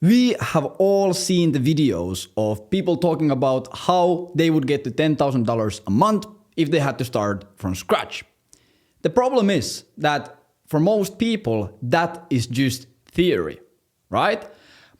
We have all seen the videos of people talking about how they would get to $10,000 a month if they had to start from scratch. The problem is that for most people, that is just theory, right?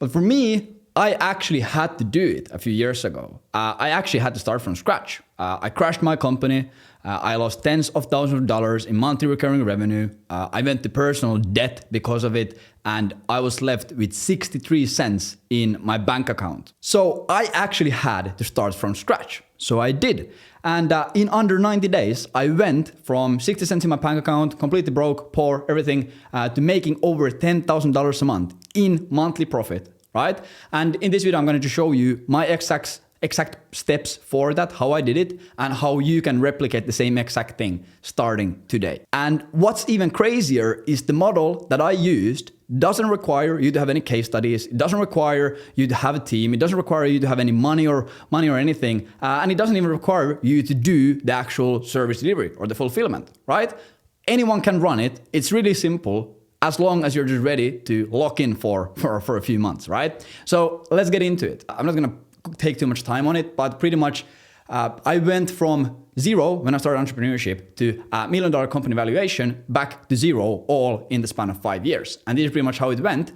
But for me, I actually had to do it a few years ago. I actually had to start from scratch. I crashed my company. I lost tens of thousands of dollars in monthly recurring revenue. I went to personal debt because of it, and I was left with 63 cents in my bank account. So I actually had to start from scratch. So I did. And in under 90 days, I went from 60 cents in my bank account, completely broke, poor, everything, to making over $10,000 a month in monthly profit, right? And in this video, I'm going to show you my exact steps for that, how I did it, and how you can replicate the same exact thing starting today. And what's even crazier is the model that I used doesn't require you to have any case studies. It doesn't require you to have a team. It doesn't require you to have any money or anything. And it doesn't even require you to do the actual service delivery or the fulfillment, right? Anyone can run it. It's really simple as long as you're just ready to lock in for a few months, right? So let's get into it. I'm not going to take too much time on it, but pretty much I went from zero when I started entrepreneurship to $1 million company valuation back to zero all in the span of 5 years. And this is pretty much how it went.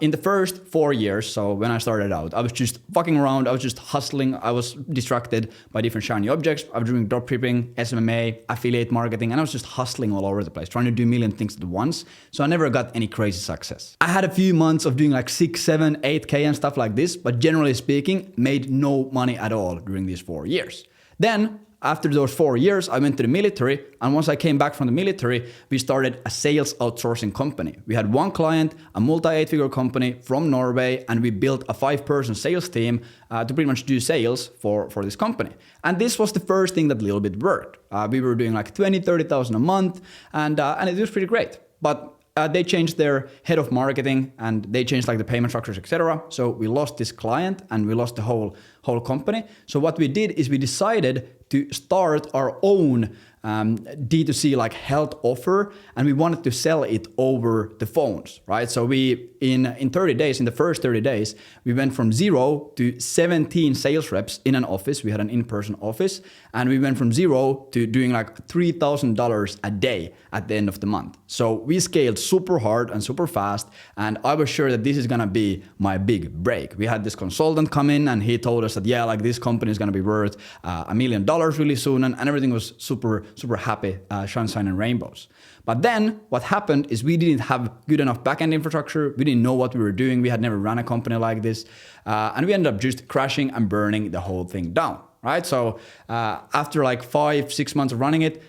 In the first 4 years, so when I started out, I was just fucking around. I was just hustling. I was distracted by different shiny objects. I was doing dropshipping, SMMA, affiliate marketing, and I was just hustling all over the place, trying to do a million things at once. So I never got any crazy success. I had a few months of doing like 6, 7, 8K and stuff like this, but generally speaking, made no money at all during these 4 years. Then after those 4 years, I went to the military, and once I came back from the military, we started a sales outsourcing company. We had one client, a multi-8-figure company from Norway, and we built a 5-person sales team to pretty much do sales for this company. And this was the first thing that a little bit worked. We were doing like 20,000, 30,000 a month, and it was pretty great. But they changed their head of marketing, and they changed like the payment structures, etc. So we lost this client and we lost the whole company. So what we did is we decided to start our own D2C like health offer, and we wanted to sell it over the phones, right? So we in 30 days, in the first 30 days, we went from 0 to 17 sales reps in an office. We had an in-person office, and we went from 0 to doing like $3,000 a day at the end of the month. So we scaled super hard and super fast, and I was sure that this is gonna be my big break. We had this consultant come in, and he told us that, yeah, like this company is gonna be worth $1 million really soon, and everything was super happy, sunshine and rainbows. But then what happened is we didn't have good enough backend infrastructure. We didn't know what we were doing. We had never run a company like this. And we ended up just crashing and burning the whole thing down, right? So after like 5-6 months of running it,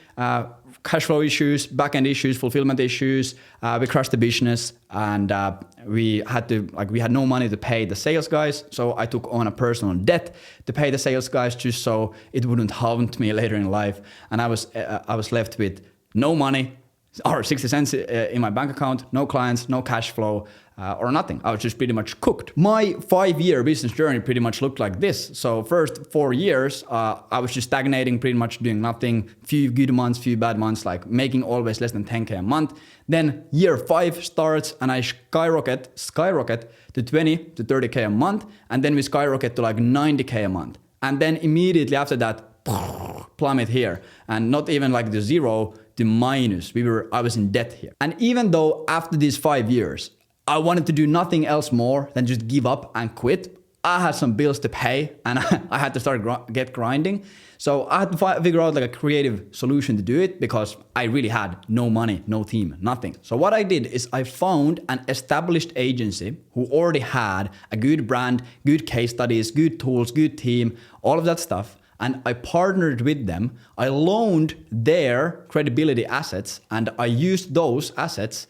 cash flow issues, backend issues, fulfillment issues, we crashed the business, and we had no money to pay the sales guys. So I took on a personal debt to pay the sales guys just so it wouldn't haunt me later in life. And I was left with no money, or 60 cents in my bank account, no clients, no cash flow, or nothing. I was just pretty much cooked. My 5-year business journey pretty much looked like this. So first 4 years, I was just stagnating, pretty much doing nothing. Few good months, few bad months, like making always less than 10K a month. Then year 5 starts, and I skyrocket to 20 to 30K a month. And then we skyrocket to like 90K a month. And then immediately after that, plummet here. And not even like the 0 to minus. I was in debt here. And even though after these 5 years, I wanted to do nothing else more than just give up and quit, I had some bills to pay, and I had to start get grinding. So I had to figure out like a creative solution to do it, because I really had no money, no team, nothing. So what I did is I found an established agency who already had a good brand, good case studies, good tools, good team, all of that stuff. And I partnered with them. I loaned their credibility assets, and I used those assets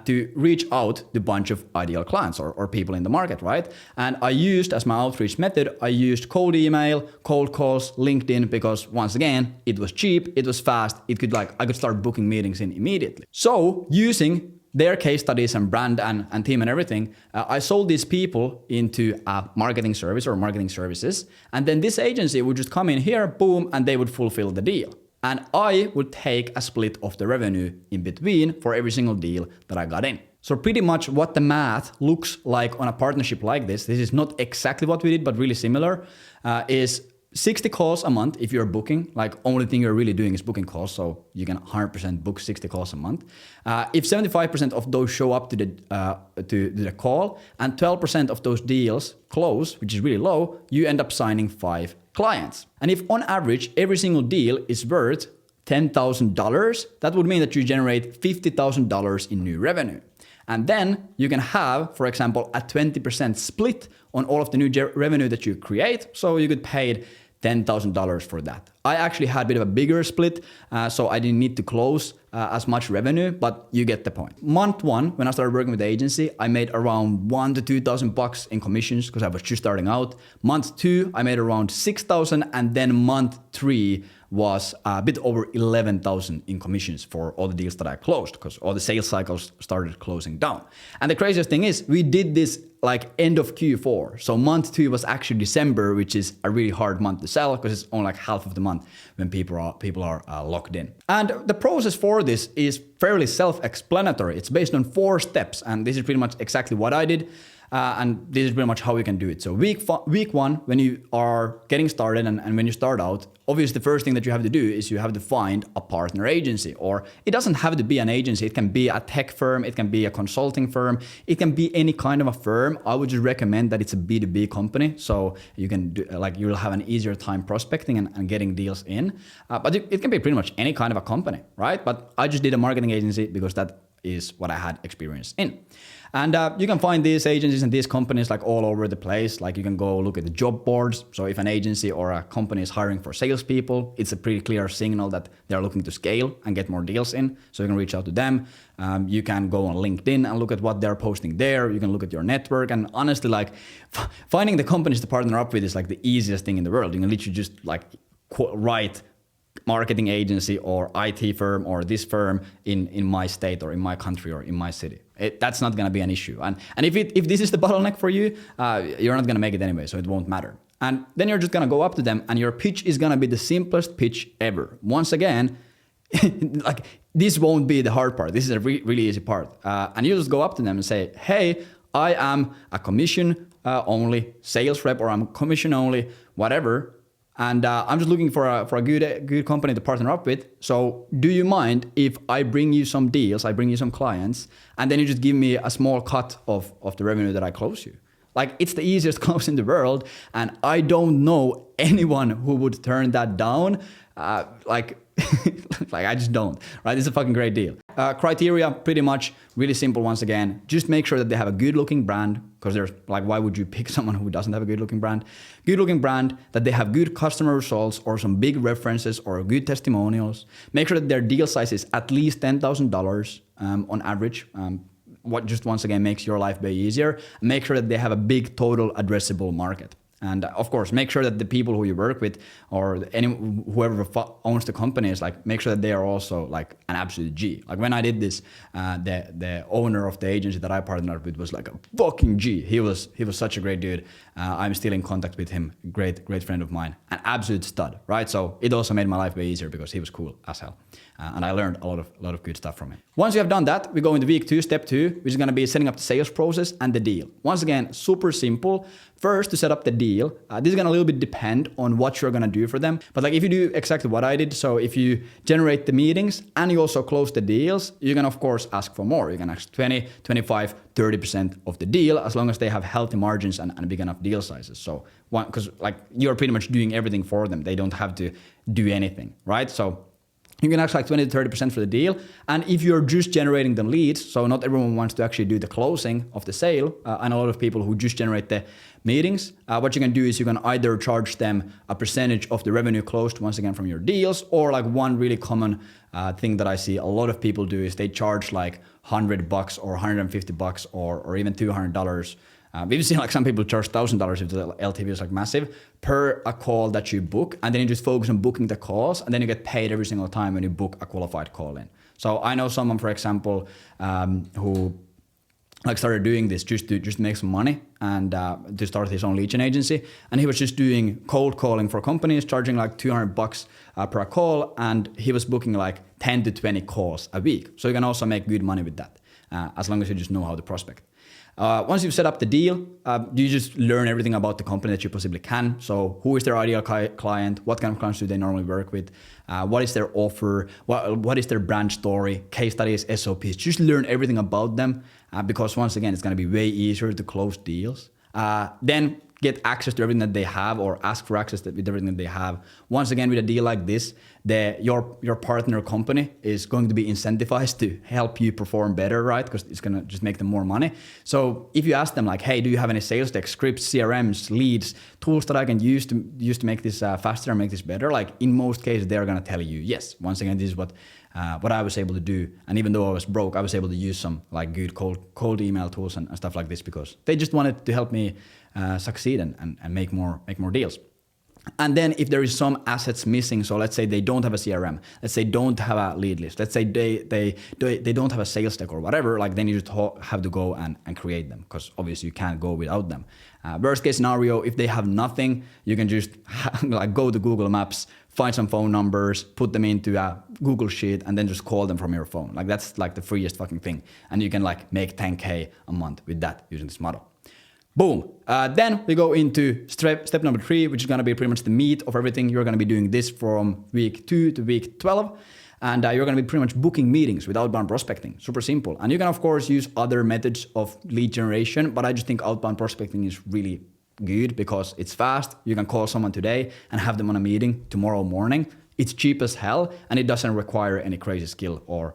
to reach out to a bunch of ideal clients or people in the market, right? And I used, as my outreach method, I used cold email, cold calls, LinkedIn, because once again, it was cheap, it was fast, I could start booking meetings in immediately. So using their case studies and brand and team and everything, I sold these people into a marketing service or marketing services. And then this agency would just come in here, boom, and they would fulfill the deal. And I would take a split of the revenue in between for every single deal that I got in. So pretty much what the math looks like on a partnership like this is not exactly what we did, but really similar, is 60 calls a month if you're booking. Like only thing you're really doing is booking calls, so you can 100% book 60 calls a month. If 75% of those show up to the call and 12% of those deals close, which is really low, you end up signing 5 clients. And if on average every single deal is worth $10,000, that would mean that you generate $50,000 in new revenue. And then you can have, for example, a 20% split on all of the new revenue that you create. So you get paid $10,000 for that. I actually had a bit of a bigger split, so I didn't need to close as much revenue, but you get the point. Month 1, when I started working with the agency, I made around $1,000 to $2,000 in commissions because I was just starting out. Month 2, I made around $6,000, and then month 3 was a bit over $11,000 in commissions for all the deals that I closed because all the sales cycles started closing down. And the craziest thing is we did this like end of Q4. So month 2 was actually December, which is a really hard month to sell because it's only like half of the month when people are locked in. And the process for this is fairly self-explanatory. It's based on 4 steps, and this is pretty much exactly what I did. And this is pretty much how we can do it. So week 1, when you are getting started and when you start out, obviously the first thing that you have to do is you have to find a partner agency. Or it doesn't have to be an agency. It can be a tech firm. It can be a consulting firm. It can be any kind of a firm. I would just recommend that it's a B2B company. So you can do, like you will have an easier time prospecting and getting deals in. But it can be pretty much any kind of a company, right? But I just did a marketing agency because that is what I had experience in. And you can find these agencies and these companies like all over the place. Like you can go look at the job boards. So if an agency or a company is hiring for salespeople, it's a pretty clear signal that they're looking to scale and get more deals in. So you can reach out to them. You can go on LinkedIn and look at what they're posting there. You can look at your network. And honestly, like finding the companies to partner up with is like the easiest thing in the world. You can literally just like write marketing agency or IT firm or this firm in my state or in my country or in my city. That's not going to be an issue. And if this is the bottleneck for you, you're not going to make it anyway, so it won't matter. And then you're just going to go up to them and your pitch is going to be the simplest pitch ever. Once again, like this won't be the hard part. This is a really easy part. And you just go up to them and say, hey, I am a commission only sales rep, or I'm commission only, whatever. And I'm just looking for a good company to partner up with. So do you mind if I bring you some deals, I bring you some clients, and then you just give me a small cut of the revenue that I close you? Like it's the easiest close in the world. And I don't know anyone who would turn that down. Like I just don't, right? It's a fucking great deal. Criteria, pretty much really simple once again. Just make sure that they have a good looking brand, because there's like, why would you pick someone who doesn't have a good looking brand? Good looking brand, that they have good customer results or some big references or good testimonials. Make sure that their deal size is at least $10,000 on average. What just once again makes your life way easier. Make sure that they have a big total addressable market. And of course, make sure that the people who you work with or whoever owns the company is like, make sure that they are also like an absolute G. Like when I did this, the owner of the agency that I partnered with was like a fucking G. He was such a great dude. I'm still in contact with him. Great friend of mine, an absolute stud, right? So it also made my life way easier because he was cool as hell. And I learned a lot of good stuff from him. Once you have done that, we go into week 2, step 2, which is going to be setting up the sales process and the deal. Once again, super simple. First, to set up the deal, this is going to a little bit depend on what you're going to do for them. But like if you do exactly what I did, so if you generate the meetings and you also close the deals, you can of course ask for more. You can ask 20, 25, 30% of the deal, as long as they have healthy margins and big enough deal sizes. So because like you're pretty much doing everything for them. They don't have to do anything, right? So you can ask like 20 to 30% for the deal. And if you're just generating them leads, so not everyone wants to actually do the closing of the sale, and a lot of people who just generate the meetings, what you can do is you can either charge them a percentage of the revenue closed once again from your deals, or like one really common thing that I see a lot of people do is they charge like $100 or $150 or even $200. We've seen like some people charge $1,000 if the LTV is like massive per a call that you book, and then you just focus on booking the calls, and then you get paid every single time when you book a qualified call in. So I know someone, for example, who like started doing this just to make some money and to start his own lead gen agency, and he was just doing cold calling for companies, charging like $200 per call, and he was booking like 10 to 20 calls a week. So you can also make good money with that. as long as you just know how to prospect. Once you've set up the deal, you just learn everything about the company that you possibly can. So who is their ideal client? What kind of clients do they normally work with? What is their offer? What is their brand story? Case studies, SOPs. Just learn everything about them because once again, it's going to be way easier to close deals. Then get access to everything that they have or ask for access with everything that they have. Once again, with a deal like this, your partner company is going to be incentivized to help you perform better, right? Because it's going to just make them more money. So if you ask them like, hey, do you have any sales tech, scripts, CRMs, leads, tools that I can use to make this faster and make this better? Like in most cases, they're going to tell you, yes, once again, this is what I was able to do. And even though I was broke, I was able to use some like good cold email tools and stuff like this because they just wanted to help me succeed and make more deals. And then if there is some assets missing, so let's say they don't have a CRM, let's say don't have a lead list, let's say they don't have a sales deck or whatever, like then you just have to go and create them because obviously you can't go without them. Worst case scenario, if they have nothing, you can just like go to Google Maps, find some phone numbers, put them into a Google Sheet, and then just call them from your phone. Like that's like the freest fucking thing. And you can like make 10K a month with that using this model. Boom. Then we go into step number 3, which is going to be pretty much the meat of everything. You're going to be doing this from week 2 to week 12. And you're going to be pretty much booking meetings with outbound prospecting. Super simple. And you can, of course, use other methods of lead generation. But I just think outbound prospecting is really good because it's fast. You can call someone today and have them on a meeting tomorrow morning. It's cheap as hell. And it doesn't require any crazy skill or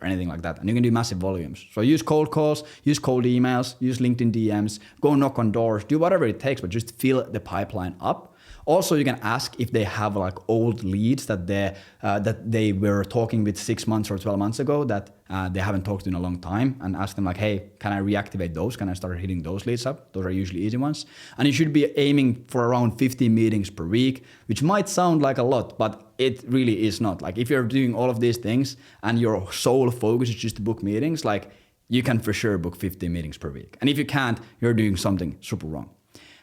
anything like that. And you can do massive volumes. So use cold calls, use cold emails, use LinkedIn DMs, go knock on doors, do whatever it takes, but just fill the pipeline up. Also, you can ask if they have like old leads that they were talking with 6 months or 12 months ago that they haven't talked to in a long time, and ask them like, hey, can I reactivate those? Can I start hitting those leads up? Those are usually easy ones. And you should be aiming for around 50 meetings per week, which might sound like a lot, but it really is not. Like if you're doing all of these things and your sole focus is just to book meetings, like you can for sure book 50 meetings per week. And if you can't, you're doing something super wrong.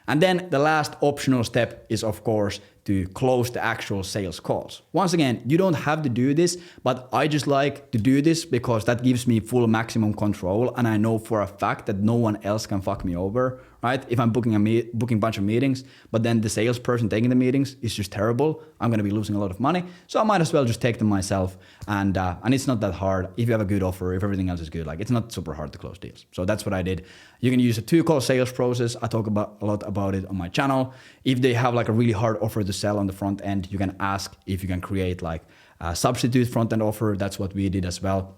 And then the last optional step is, of course, to close the actual sales calls. Once again, you don't have to do this, but I just like to do this because that gives me full maximum control. And I know for a fact that no one else can fuck me over, right? If I'm booking a bunch of meetings, but then the salesperson taking the meetings is just terrible, I'm going to be losing a lot of money. So I might as well just take them myself. And it's not that hard. If you have a good offer, if everything else is good, like it's not super hard to close deals. So that's what I did. You can use a 2-call sales process. I talk a lot about it on my channel. If they have like a really hard offer to sell on the front end, you can ask if you can create like a substitute front end offer. That's what we did as well.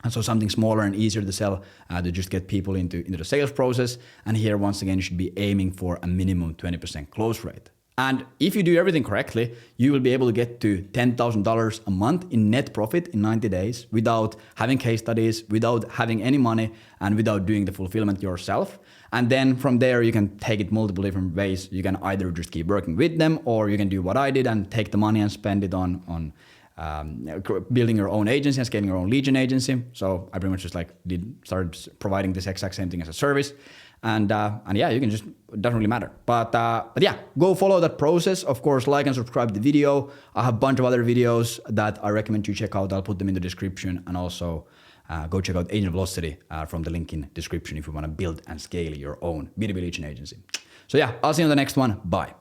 And so something smaller and easier to sell to just get people into the sales process. And here, once again, you should be aiming for a minimum 20% close rate. And if you do everything correctly, you will be able to get to $10,000 a month in net profit in 90 days without having case studies, without having any money, and without doing the fulfillment yourself. And then from there, you can take it multiple different ways. You can either just keep working with them, or you can do what I did and take the money and spend it on building your own agency and scaling your own lead gen agency. So I pretty much just started providing this exact same thing as a service. And yeah, you can just, it doesn't really matter. But yeah, go follow that process. Of course, like and subscribe to the video. I have a bunch of other videos that I recommend you check out. I'll put them in the description. And also go check out Agent Velocity from the link in description if you want to build and scale your own B2B lead gen agency. So yeah, I'll see you in the next one. Bye.